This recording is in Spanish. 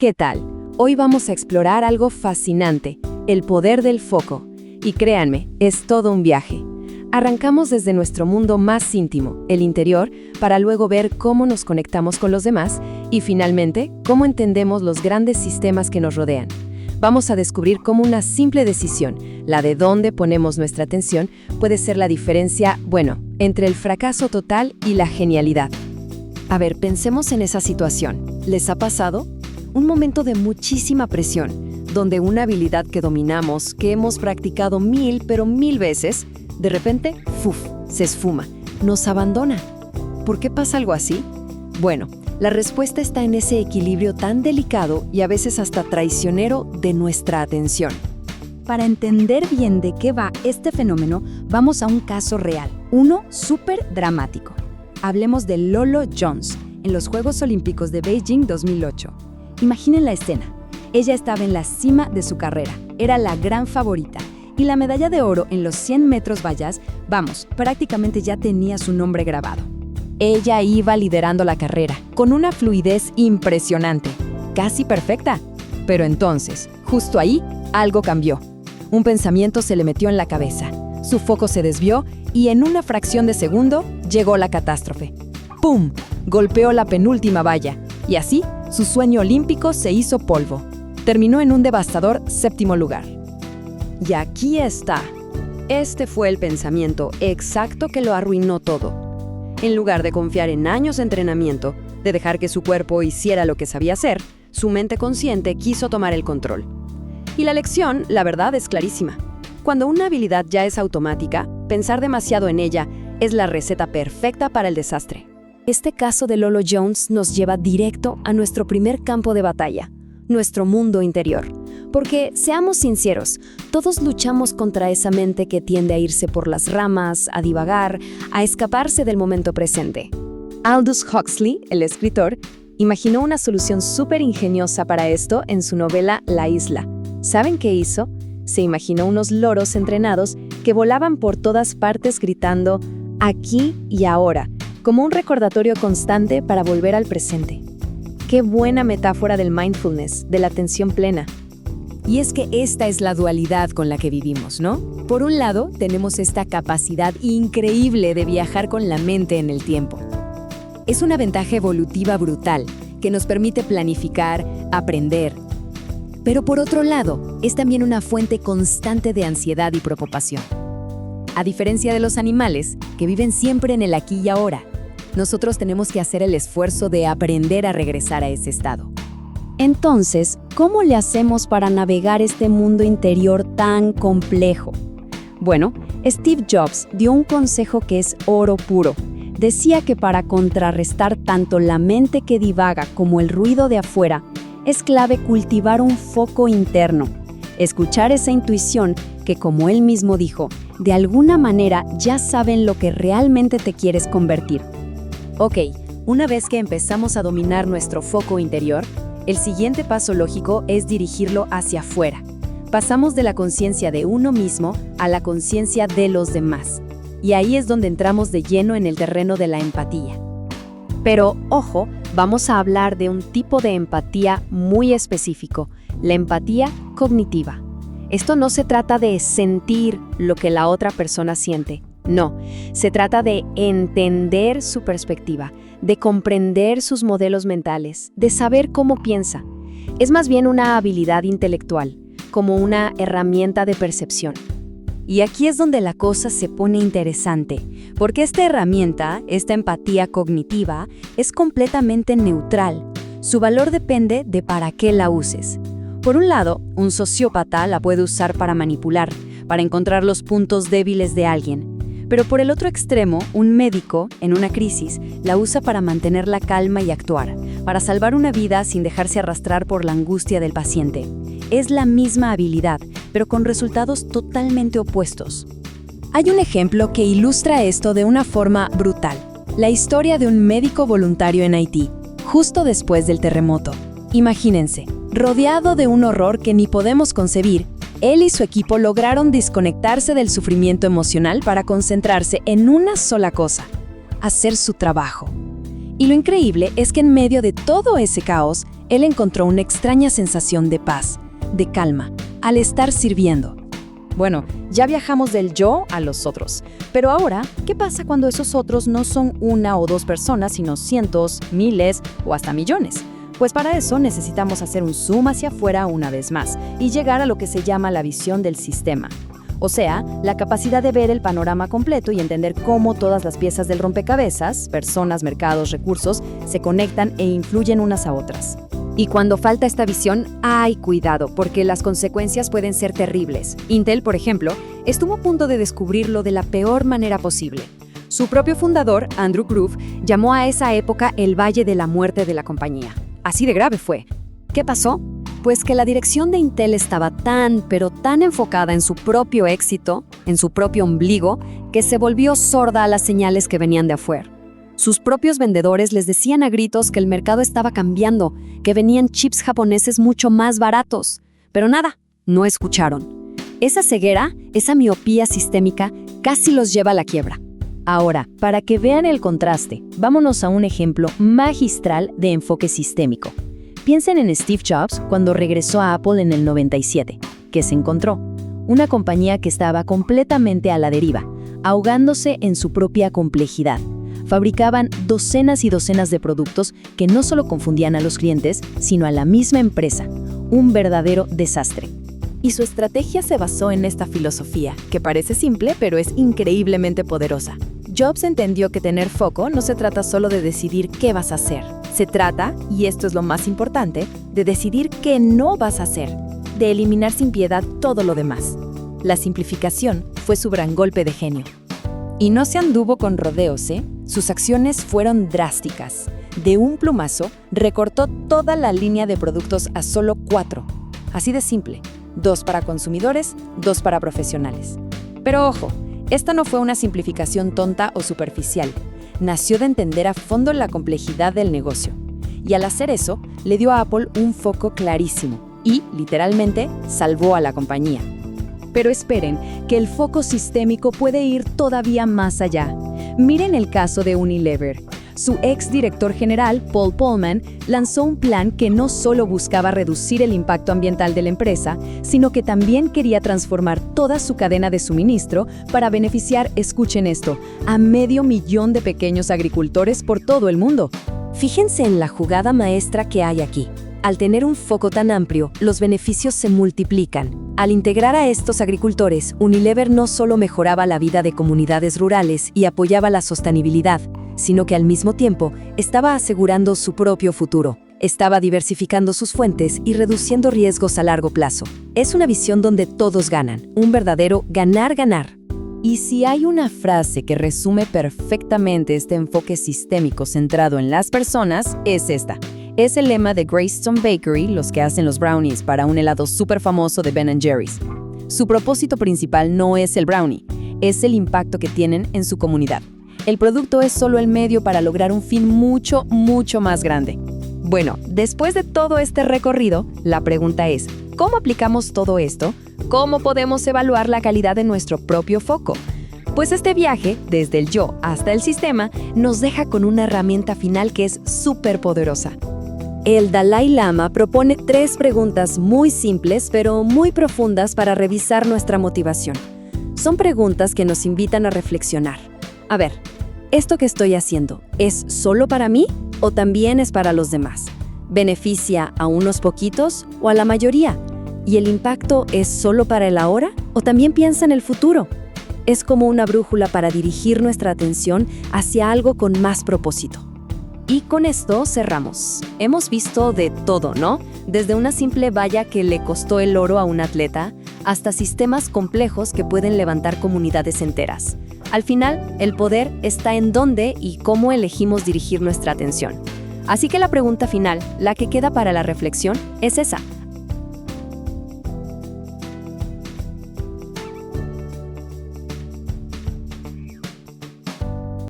¿Qué tal? Hoy vamos a explorar algo fascinante, el poder del foco. Y créanme, es todo un viaje. Arrancamos desde nuestro mundo más íntimo, el interior, para luego ver cómo nos conectamos con los demás y finalmente, cómo entendemos los grandes sistemas que nos rodean. Vamos a descubrir cómo una simple decisión, la de dónde ponemos nuestra atención, puede ser la diferencia, entre el fracaso total y la genialidad. A ver, pensemos en esa situación. ¿Les ha pasado? Un momento de muchísima presión, donde una habilidad que dominamos, que hemos practicado mil veces, de repente, se esfuma, nos abandona. ¿Por qué pasa algo así? Bueno, la respuesta está en ese equilibrio tan delicado y a veces hasta traicionero de nuestra atención. Para entender bien de qué va este fenómeno, vamos a un caso real, uno súper dramático. Hablemos de Lolo Jones, en los Juegos Olímpicos de Beijing 2008. Imaginen la escena. Ella estaba en la cima de su carrera, era la gran favorita, y la medalla de oro en los 100 metros vallas, prácticamente ya tenía su nombre grabado. Ella iba liderando la carrera, con una fluidez impresionante, casi perfecta. Pero entonces, justo ahí, algo cambió. Un pensamiento se le metió en la cabeza, su foco se desvió y en una fracción de segundo llegó la catástrofe. ¡Pum! Golpeó la penúltima valla, y así, su sueño olímpico se hizo polvo. Terminó en un devastador 7º lugar. Y aquí está. Este fue el pensamiento exacto que lo arruinó todo. En lugar de confiar en años de entrenamiento, de dejar que su cuerpo hiciera lo que sabía hacer, su mente consciente quiso tomar el control. Y la lección, la verdad, es clarísima. Cuando una habilidad ya es automática, pensar demasiado en ella es la receta perfecta para el desastre. Este caso de Lolo Jones nos lleva directo a nuestro primer campo de batalla, nuestro mundo interior. Porque, seamos sinceros, todos luchamos contra esa mente que tiende a irse por las ramas, a divagar, a escaparse del momento presente. Aldous Huxley, el escritor, imaginó una solución súper ingeniosa para esto en su novela La Isla. ¿Saben qué hizo? Se imaginó unos loros entrenados que volaban por todas partes gritando «aquí y ahora», como un recordatorio constante para volver al presente. ¡Qué buena metáfora del mindfulness, de la atención plena! Y es que esta es la dualidad con la que vivimos, ¿no? Por un lado, tenemos esta capacidad increíble de viajar con la mente en el tiempo. Es una ventaja evolutiva brutal que nos permite planificar, aprender. Pero por otro lado, es también una fuente constante de ansiedad y preocupación. A diferencia de los animales, que viven siempre en el aquí y ahora, nosotros tenemos que hacer el esfuerzo de aprender a regresar a ese estado. Entonces, ¿cómo le hacemos para navegar este mundo interior tan complejo? Bueno, Steve Jobs dio un consejo que es oro puro. Decía que para contrarrestar tanto la mente que divaga como el ruido de afuera, es clave cultivar un foco interno. Escuchar esa intuición que, como él mismo dijo, de alguna manera ya saben lo que realmente te quieres convertir. Ok, una vez que empezamos a dominar nuestro foco interior, el siguiente paso lógico es dirigirlo hacia afuera. Pasamos de la conciencia de uno mismo a la conciencia de los demás. Y ahí es donde entramos de lleno en el terreno de la empatía. Pero, ojo, vamos a hablar de un tipo de empatía muy específico, la empatía cognitiva. Esto no se trata de sentir lo que la otra persona siente. No, se trata de entender su perspectiva, de comprender sus modelos mentales, de saber cómo piensa. Es más bien una habilidad intelectual, como una herramienta de percepción. Y aquí es donde la cosa se pone interesante, porque esta herramienta, esta empatía cognitiva, es completamente neutral. Su valor depende de para qué la uses. Por un lado, un sociópata la puede usar para manipular, para encontrar los puntos débiles de alguien. Pero por el otro extremo, un médico, en una crisis, la usa para mantener la calma y actuar, para salvar una vida sin dejarse arrastrar por la angustia del paciente. Es la misma habilidad, pero con resultados totalmente opuestos. Hay un ejemplo que ilustra esto de una forma brutal. La historia de un médico voluntario en Haití, justo después del terremoto. Imagínense, rodeado de un horror que ni podemos concebir, él y su equipo lograron desconectarse del sufrimiento emocional para concentrarse en una sola cosa: hacer su trabajo. Y lo increíble es que en medio de todo ese caos, Él encontró una extraña sensación de paz, de calma, al estar sirviendo. Bueno, ya viajamos del yo a los otros. Pero ahora, ¿qué pasa cuando esos otros no son una o dos personas, sino cientos, miles o hasta millones? Pues para eso necesitamos hacer un zoom hacia afuera una vez más y llegar a lo que se llama la visión del sistema. O sea, la capacidad de ver el panorama completo y entender cómo todas las piezas del rompecabezas, personas, mercados, recursos, se conectan e influyen unas a otras. Y cuando falta esta visión, ¡ay, cuidado! Porque las consecuencias pueden ser terribles. Intel, por ejemplo, estuvo a punto de descubrirlo de la peor manera posible. Su propio fundador, Andrew Grove, llamó a esa época el Valle de la Muerte de la compañía. Así de grave fue. ¿Qué pasó? Pues que la dirección de Intel estaba pero tan enfocada en su propio éxito, en su propio ombligo, que se volvió sorda a las señales que venían de afuera. Sus propios vendedores les decían a gritos que el mercado estaba cambiando, que venían chips japoneses mucho más baratos. Pero nada, no escucharon. Esa ceguera, esa miopía sistémica, casi los lleva a la quiebra. Ahora, para que vean el contraste, vámonos a un ejemplo magistral de enfoque sistémico. Piensen en Steve Jobs cuando regresó a Apple en el 97. ¿Qué se encontró? Una compañía que estaba completamente a la deriva, ahogándose en su propia complejidad. Fabricaban docenas y docenas de productos que no solo confundían a los clientes, sino a la misma empresa. Un verdadero desastre. Y su estrategia se basó en esta filosofía, que parece simple, pero es increíblemente poderosa. Jobs entendió que tener foco no se trata solo de decidir qué vas a hacer. Se trata, y esto es lo más importante, de decidir qué no vas a hacer, de eliminar sin piedad todo lo demás. La simplificación fue su gran golpe de genio. Y no se anduvo con rodeos, ¿eh? Sus acciones fueron drásticas. De un plumazo, recortó toda la línea de productos a solo 4. Así de simple. 2 para consumidores, 2 para profesionales. Pero ojo, esta no fue una simplificación tonta o superficial. Nació de entender a fondo la complejidad del negocio. Y al hacer eso, le dio a Apple un foco clarísimo y, literalmente, salvó a la compañía. Pero esperen, que el foco sistémico puede ir todavía más allá. Miren el caso de Unilever. Su ex director general, Paul Polman, lanzó un plan que no solo buscaba reducir el impacto ambiental de la empresa, sino que también quería transformar toda su cadena de suministro para beneficiar, escuchen esto, a 500,000 de pequeños agricultores por todo el mundo. Fíjense en la jugada maestra que hay aquí. Al tener un foco tan amplio, los beneficios se multiplican. Al integrar a estos agricultores, Unilever no solo mejoraba la vida de comunidades rurales y apoyaba la sostenibilidad, sino que al mismo tiempo estaba asegurando su propio futuro. Estaba diversificando sus fuentes y reduciendo riesgos a largo plazo. Es una visión donde todos ganan, un verdadero ganar-ganar. Y si hay una frase que resume perfectamente este enfoque sistémico centrado en las personas, es esta. Es el lema de Greystone Bakery, los que hacen los brownies para un helado súper famoso de Ben & Jerry's. Su propósito principal no es el brownie, es el impacto que tienen en su comunidad. El producto es solo el medio para lograr un fin mucho, mucho más grande. Bueno, después de todo este recorrido, la pregunta es, ¿cómo aplicamos todo esto? ¿Cómo podemos evaluar la calidad de nuestro propio foco? Pues este viaje, desde el yo hasta el sistema, nos deja con una herramienta final que es súper poderosa. El Dalai Lama propone 3 preguntas muy simples pero muy profundas para revisar nuestra motivación. Son preguntas que nos invitan a reflexionar. A ver, ¿esto que estoy haciendo es solo para mí o también es para los demás? ¿Beneficia a unos poquitos o a la mayoría? ¿Y el impacto es solo para el ahora o también piensa en el futuro? Es como una brújula para dirigir nuestra atención hacia algo con más propósito. Y con esto cerramos. Hemos visto de todo, ¿no? Desde una simple valla que le costó el oro a un atleta, hasta sistemas complejos que pueden levantar comunidades enteras. Al final, el poder está en dónde y cómo elegimos dirigir nuestra atención. Así que la pregunta final, la que queda para la reflexión, es esa.